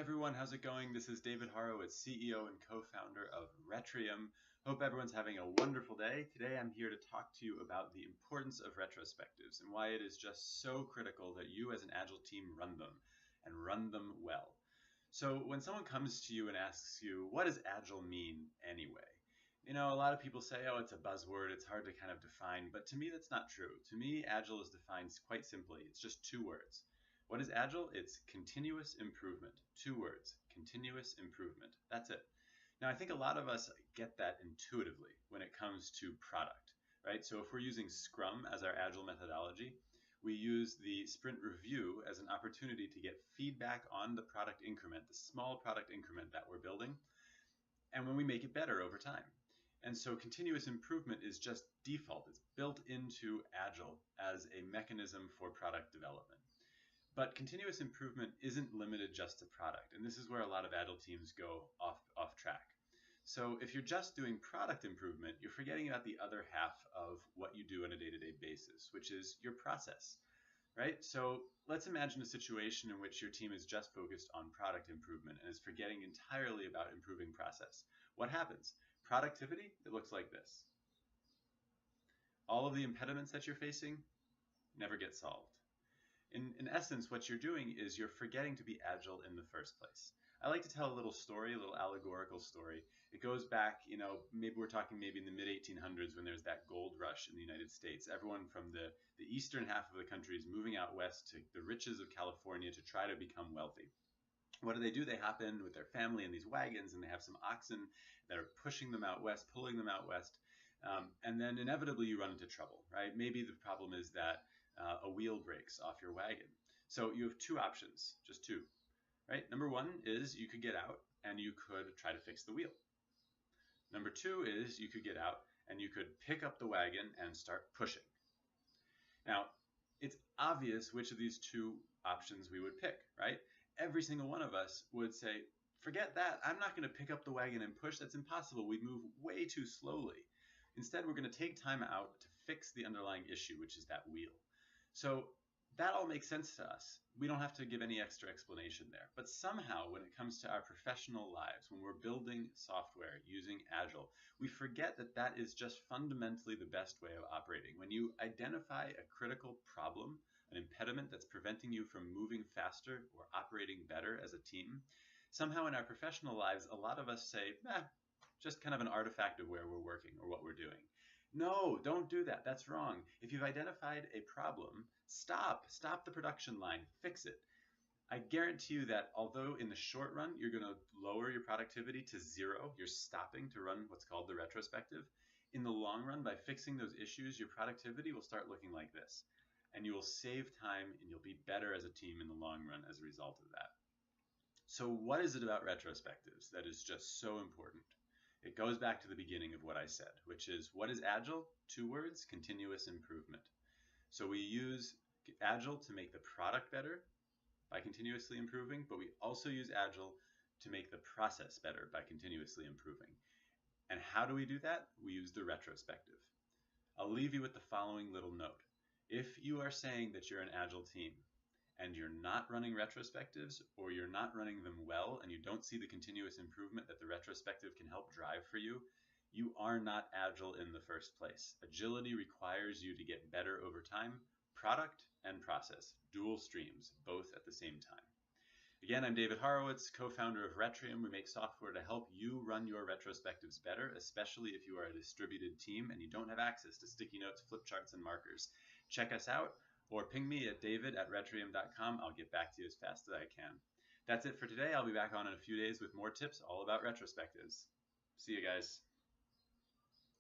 everyone, how's it going? This is David Horowitz, CEO and co-founder of Retrium. Hope everyone's having a wonderful day. Today I'm here to talk to you about the importance of retrospectives and why it is just so critical that you as an Agile team run them and run them well. So when someone comes to you and asks you, what does Agile mean anyway? You know, a lot of people say, oh, it's a buzzword, it's hard to kind of define, but to me that's not true. To me, Agile is defined quite simply. It's just two words. What is Agile? It's continuous improvement. Two words, continuous improvement. That's it. Now, I think a lot of us get that intuitively when it comes to product, right? So if we're using Scrum as our Agile methodology, we use the sprint review as an opportunity to get feedback on the product increment, the small product increment that we're building, and when we make it better over time. And so continuous improvement is just default. It's built into Agile as a mechanism for product development. But continuous improvement isn't limited just to product, and this is where a lot of Agile teams go off track. So if you're just doing product improvement, you're forgetting about the other half of what you do on a day-to-day basis, which is your process, right? So let's imagine a situation in which your team is just focused on product improvement and is forgetting entirely about improving process. What happens? Productivity, it looks like this. All of the impediments that you're facing never get solved. In essence, what you're doing is you're forgetting to be Agile in the first place. I like to tell a little story, a little allegorical story. It goes back, maybe we're talking in the mid-1800s when there's that gold rush in the United States. Everyone from the eastern half of the country is moving out west to the riches of California to try to become wealthy. What do? They hop in with their family in these wagons, and they have some oxen that are pushing them out west, pulling them out west. And then inevitably you run into trouble, right? Maybe the problem is that a wheel breaks off your wagon. So you have two options, just two, right? Number one is you could get out and you could try to fix the wheel. Number two is you could get out and you could pick up the wagon and start pushing. Now, it's obvious which of these two options we would pick, right? Every single one of us would say, forget that. I'm not going to pick up the wagon and push. That's impossible. We move way too slowly. Instead, we're going to take time out to fix the underlying issue, which is that wheel. So that all makes sense to us. We don't have to give any extra explanation there. But somehow, when it comes to our professional lives, when we're building software using Agile, we forget that that is just fundamentally the best way of operating. When you identify a critical problem, an impediment that's preventing you from moving faster or operating better as a team, somehow in our professional lives, a lot of us say, just kind of an artifact of where we're working or what we're doing. No, don't do that. That's wrong. If you've identified a problem, stop the production line, fix it. I guarantee you that although in the short run, you're going to lower your productivity to zero, you're stopping to run what's called the retrospective. In the long run, by fixing those issues, your productivity will start looking like this. And you will save time and you'll be better as a team in the long run as a result of that. So what is it about retrospectives that is just so important? It goes back to the beginning of what I said, which is, what is Agile? Two words, continuous improvement. So we use Agile to make the product better by continuously improving, but we also use Agile to make the process better by continuously improving. And how do we do that? We use the retrospective. I'll leave you with the following little note. If you are saying that you're an Agile team, and you're not running retrospectives, or you're not running them well, and you don't see the continuous improvement that the retrospective can help drive for you, you are not Agile in the first place. Agility requires you to get better over time, product and process, dual streams, both at the same time. Again, I'm David Horowitz, co-founder of Retrium. We make software to help you run your retrospectives better, especially if you are a distributed team and you don't have access to sticky notes, flip charts, and markers. Check us out. Or ping me at david@retrium.com. I'll get back to you as fast as I can. That's it for today. I'll be back on in a few days with more tips all about retrospectives. See you guys.